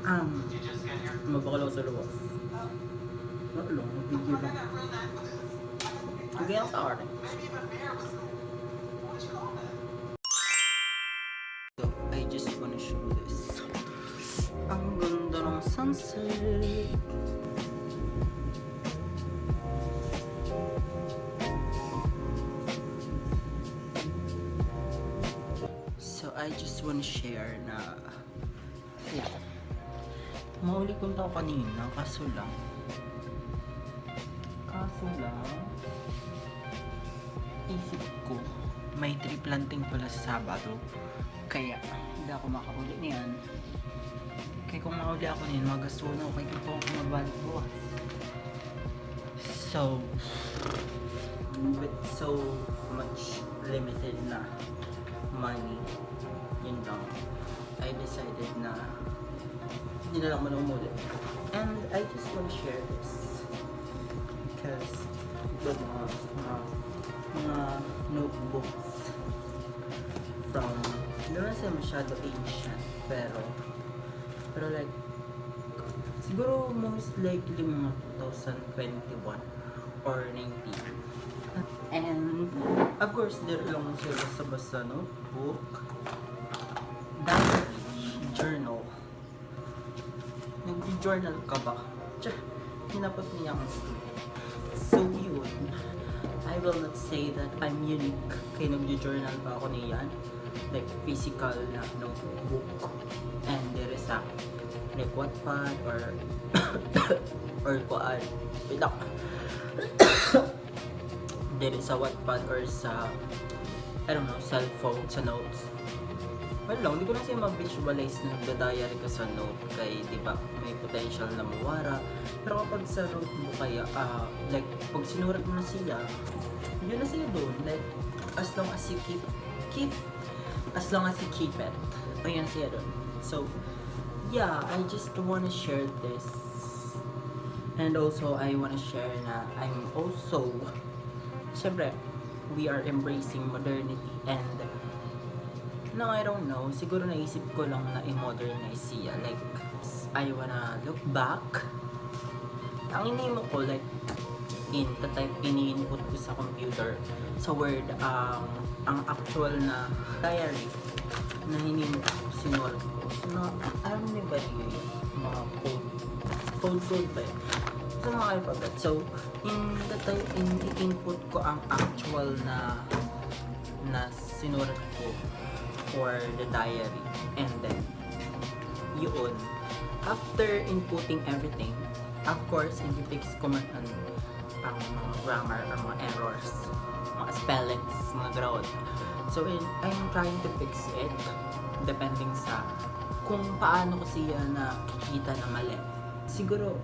Um, mapakalaw sa luwas. Ano lang, video lang. Bigyan ako sa akin. So, I just wanna show this. Ang ganda ng sunset. So, I just wanna share na yeah. Mahuli kong tao kanina, kaso lang isip ko may tree planting pala sa Sabado, kaya hindi ako makahuli niyan. Kaya kung mahuli ako niyan, magasuno ako, kaya po ako mabalik bukas. So with so much limited na money, yun lang, I decided na hindi na lang manumuli. And I just want to share this because the mga notebooks from, hindi naman siya masyado ancient, pero like siguro most likely mga 2021 or 19. And of course there lang siya basta notebook, diary, journal. Nag-journal ka ba? Hinapot niya ang student. So yun, I will not say that I'm unique kaya nag-journal pa ako niyan, like physical na notebook. And there is a like Wattpad or kuan bidak. There is a Wattpad or sa I don't know, cellphone sa notes. Well lang, hindi ko na siya mag-visualize na nagda-diary ka sa note kay di ba may potential na mawara. Pero kapag sa note mo kaya, like pag sinurat mo na siya, yun na siya doon. Like, as long as you as long as you keep it, ayun siya doon. So, yeah, I just wanna share this. And also, I wanna share na I'm also, syempre, we are embracing modernity and no, I don't know. Siguro naisip ko lang na i-modernize siya. Like, I wanna look back. Ang inimo ko, like, ini-input ko sa computer, sa Word, ang actual na diary na sinulat ko. So, alam mo ba yun? Mga code ba yun? Sa mga alphabet. So, in-input ko ang actual na sinulat ko for the diary, and then yun, after inputting everything, of course i-fix ko man ang mga grammar or mga errors, mga spellings, mga grammar. So I'm trying to fix it depending sa kung paano ko siya nakikita na mali. Siguro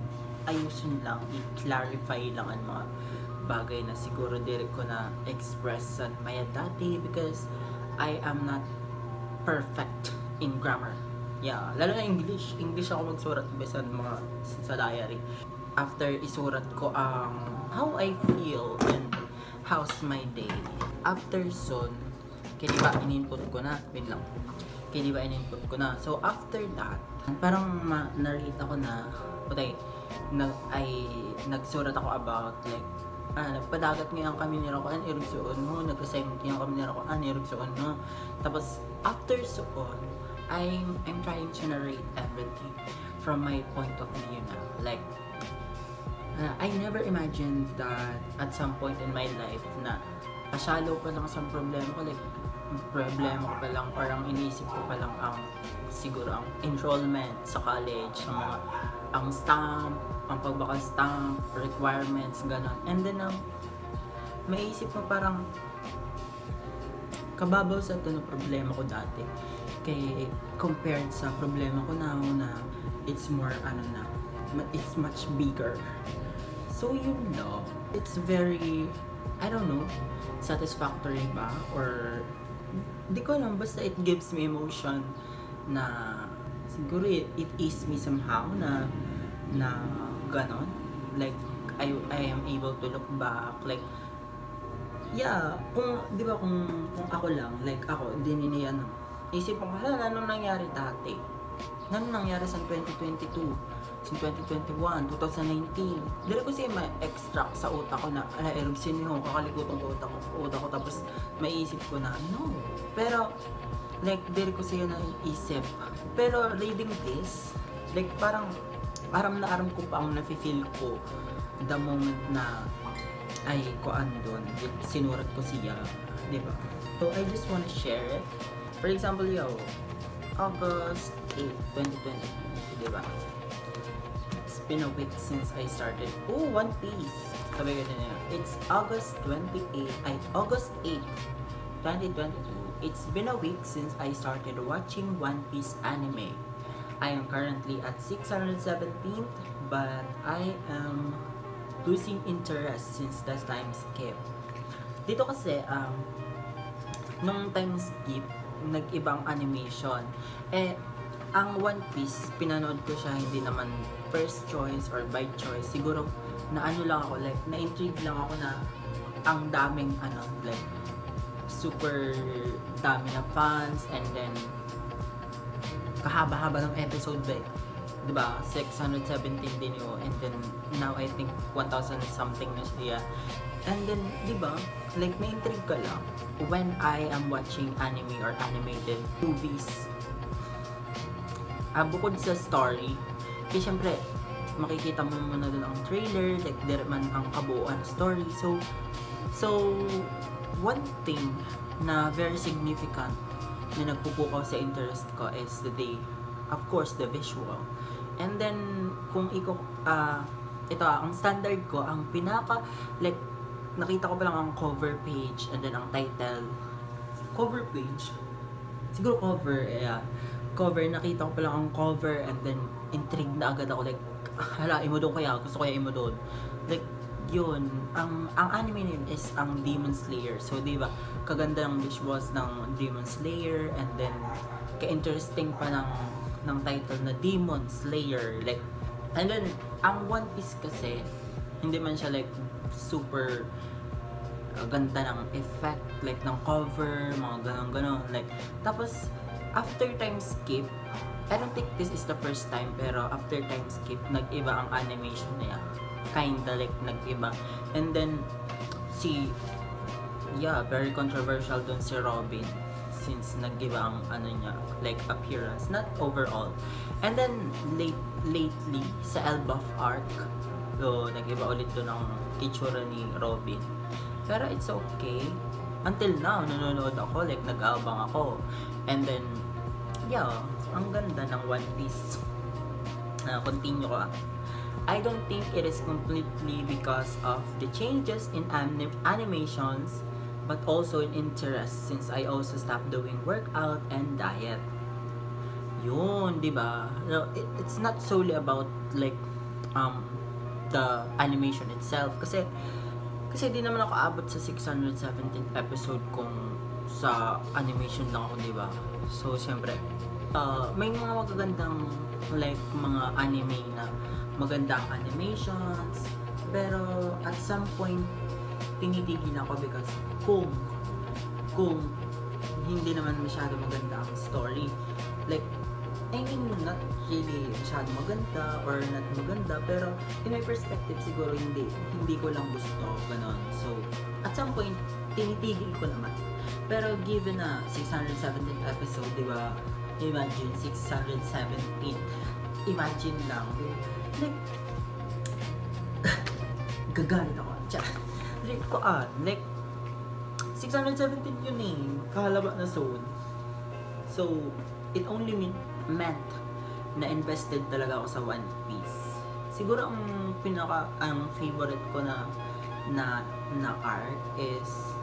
ayusin lang, i-clarify lang ang mga bagay na siguro direct ko na express sa maya dati, because I am not perfect in grammar. Yeah, lalo na English. English ako magsurat sa mga sa diary. After isurat ko ang how I feel and how's my day. After son, kaya diba in-input ko na, wait lang. Kaya diba in-input ko na. So after that, parang narrate ako na, nagsurat ako about like, nagpadagat ngayon kami ni Rokoan, irugsuon mo, nag-assignment ngayon kami ni Rokoan, irugsuon mo. Tapos, after suon, I'm trying to narrate everything from my point of view na. Like, I never imagined that at some point in my life na pasyalo pa lang sa problema ko, like, problema ko pa lang, parang iniisip ko pa lang ang siguro ang enrollment sa college, ang stamp, ang pagbakal stamp, requirements, gano'n. And then, maisip mo parang kababaw sa ito na problema ko dati. Kaya compared sa problema ko na it's more, it's much bigger. So, yun know, it's very, I don't know, satisfactory ba? Or, di ko alam, basta it gives me emotion na siguro it ease me somehow na ganon, like I am able to look back, like yeah, kung di ba kung ako lang, like ako din niyan, isip ko anong nangyari dati, Ano nangyari sa 2022, sa 2021, 2019. Dili ko siya ma-extract sa utak ko na, ala, erog sino yung kakalikutan ko utak ko, tapos maiisip ko na, no. Pero, like, dili ko siya naisip. Pero, reading this, like, parang, aram na aram ko pa ang nafe-feel ko the moment na, ay, kuan doon, sinurat ko siya, di ba? So, I just wanna share it. For example, August 8, 2022, di ba? It's been a week since I started. Oh, One Piece! Sabi ko na it's August 8, 2022. It's been a week since I started watching One Piece anime. I am currently at 617th, but I am losing interest since the time skip. Dito kasi, nung time skip, nag-ibang animation. Ang One Piece, pinanood ko siya hindi naman first choice or by choice. Siguro, na ano lang ako, like, na-intrigue lang ako na ang daming, like, super dami na fans, and then, kahaba-haba ng episode ba eh. Diba? 617 din yun, and then, now I think 1,000 something na siya. And then, diba, like, may intrigue ka lang when I am watching anime or animated movies. Bukod sa story, kasi syempre, makikita mo muna doon ang trailer, like, there man ang kabuuan story. So, one thing na very significant na nagpupukaw sa interest ko is of course, the visual. And then, kung ang standard ko, ang like, nakita ko pa lang ang cover page and then ang title. Cover page? Siguro cover, cover, nakita ko pa lang ang cover and then intrigued na agad ako, like, hala, imo doon kaya, gusto ko kaya imo doon. Like, yun, ang anime na yun is ang Demon Slayer. So, di ba, kaganda ng visuals ng Demon Slayer, and then, ka-interesting pa ng title na Demon Slayer. Like, and then, ang One Piece kasi, hindi man siya like super ganda ng effect, like ng cover, mga ganon-ganon. Like, tapos, after time skip, I don't think this is the first time, pero after time skip, nag-iba ang animation niya. Kinda like nag-iba. And then, very controversial dun si Robin, since nag-iba ang niya, like appearance, not overall. And then, lately, sa Elbaf arc, so, nag-iba ulit dun ang itsura ni Robin. Pero it's okay. Until now, nanonood ako, like, nag-aabang ako. And then, ang ganda ng One Piece. Continue ko. I don't think it is completely because of the changes in animations, but also in interest, since I also stopped doing workout and diet. Yun, di ba? No, it's not solely about like the animation itself, kasi di naman ako abot sa 617th episode kung sa animation lang ako, di ba? So, siyempre, may mga magagandang like mga anime na magandang animations, pero at some point tinitigil ako because kung hindi naman masyado maganda ang story, like, I mean, not really masyado maganda or not maganda, pero in my perspective siguro hindi ko lang gusto, ganon. So, at some point tinitigil ko naman. Pero given na 617th episode, di ba? Imagine 617. Imagine lang, like, gagalit ako. Like, 617 yun eh, kahalaba na zone. So, it only meant na invested talaga ako sa One Piece. Siguro ang favorite ko na arc is,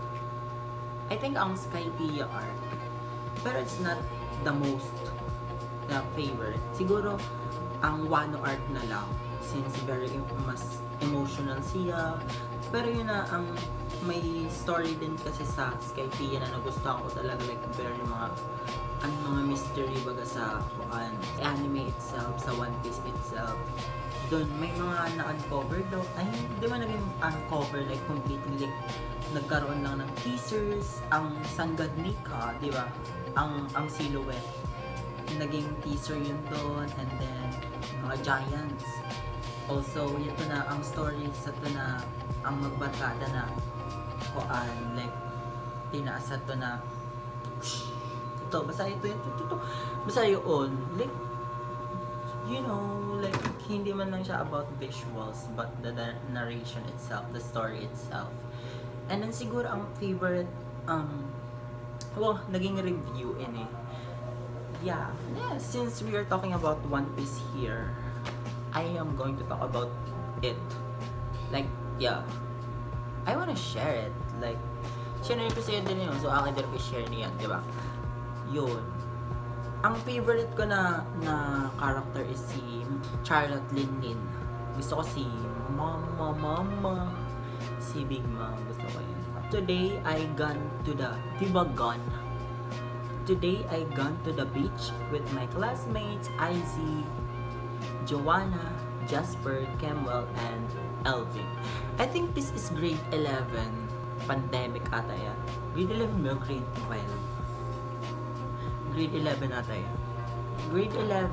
I think ang Skypiea arc. Pero it's not the most favorite. Siguro ang Wano arc na lang, since very mas emotional siya. Pero yun na, ang may story din kasi sa Skypiea na nagustuhan ko talaga, like very mga mystery baga sa anime itself, sa One Piece itself. Doon may mga na-uncover daw, ay hindi man naging uncover like completely, like nagkaroon lang ng teasers, ang Sangadnika, di ba? Ang silhouette naging teaser yun doon, and then mga giants. Also, ito na ang story sa to na ang magbarkada na kuan, like tinaasa to na ito, basta ito, basta yun, like, you know, like, hindi man lang siya about visuals, but the narration itself, the story itself. And then siguro ang favorite, well, naging review yeah, since we are talking about One Piece here, I am going to talk about it. Like, yeah, I wanna share it. Like, share ko sa'yo din yun, so akin din ko share niyan, di ba? Yun. Ang favorite ko na character is si Charlotte Linlin. Gusto ko si Mama. Si Big Mom. Gusto ko yun. Today, I gone to the Today, I gone to the beach with my classmates, Izzy, Joanna, Jasper, Kemwell, and Elvin. I think this is grade 11. Pandemic ata yan. Grade 11 ba? Grade 12? Grade 11 ata yan. Grade 11,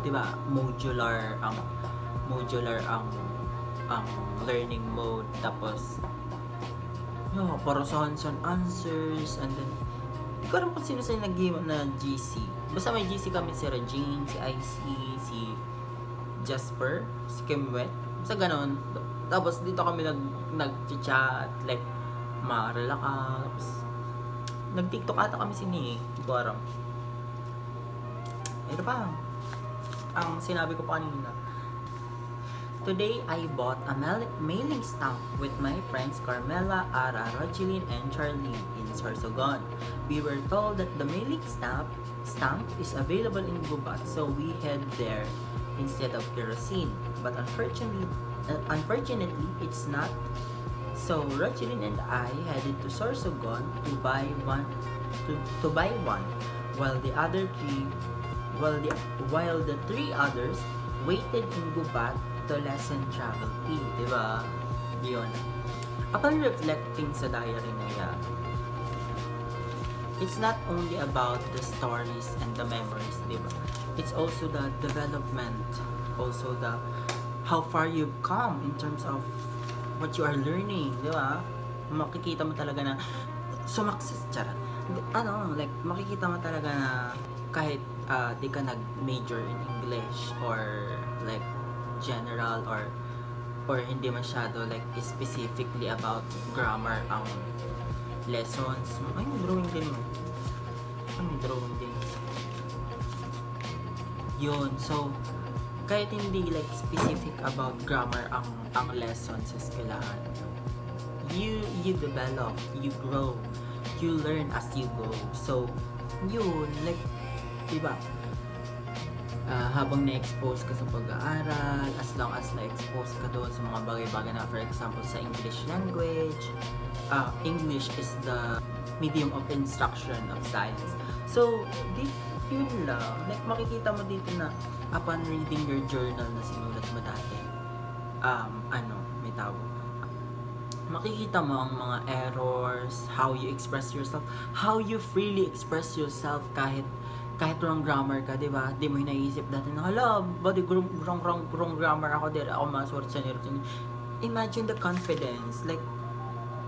diba, modular ang learning mode. Tapos, parasahan answers, and then, hindi ko alam kung sino sa nag-game na GC. Basta may GC kami, si Regine, si IC, si Jasper, si Kimwet. Basta ganon. Tapos dito kami nag-chat, like, marala ka. Tapos, nag-tiktok ata kami hindi ko alam. Ito pa. Ang sinabi ko pa kanina. Today, I bought a mailing stamp with my friends Carmela, Ara, Rogeline, and Charlene in Sorsogon. We were told that the mailing stamp is available in Gubat, so we head there instead of kerosene. But unfortunately, it's not. So Rogeline and I headed to Sorsogon to buy one, while the three others waited in Gubat to lessen travel fee, diba? Yun. Upon reflecting sa diary na yan, it's not only about the stories and the memories, diba? It's also the development, also the how far you've come in terms of what you are learning, diba? Makikita mo talaga na sumakses, charot. Like, makikita mo talaga na kahit di ka nag-major in English or like general or hindi masyado like specifically about grammar ang lessons. Ay, may drawing din mo. Yun, so kahit hindi like specific about grammar ang lessons sa eskwelahan, you develop, you grow, you learn as you go. So yun, like, diba, habang na-expose ka sa pag-aaral, as long as na-expose ka doon sa mga bagay-bagay na, for example, sa English language, English is the medium of instruction of science. So, yun lang. Like, makikita mo dito na upon reading your journal na sinulat mo dati, may tawag. Makikita mo ang mga errors, how you express yourself, how you freely express yourself kahit wrong grammar ka, di ba? Di mo naisip dati na, hala, body wrong grammar ako, di ako masuwart sa nirot. Imagine the confidence, like,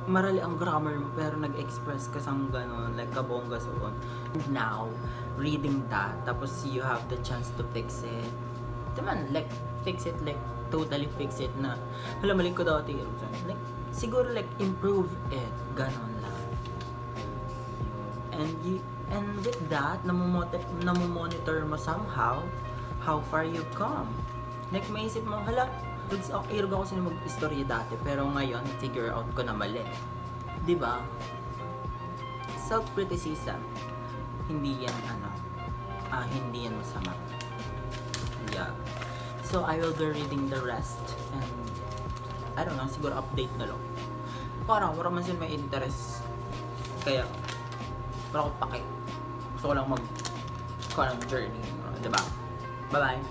marali ang grammar mo, pero nag-express ka sang gano'n, like, kabongga soon. Now, reading that, tapos you have the chance to fix it. Diba, like, fix it, like, totally fix it na, hala, mali ko dati. Like, siguro, like, improve it, gano'n lang. And with that, namomonitor mo somehow how far you've come. Like, maisip mo, hala, irog ako sino mag-istorya dati, pero ngayon, figure out ko na mali. Diba? Self-criticism. Hindi yan, hindi yan masama. Yeah. So, I will be reading the rest. And, I don't know, siguro update na lang. Parang, wala man sila may interest. Kaya, wala akong pake. Gusto ko lang mag-journey. Diba? Bye-bye!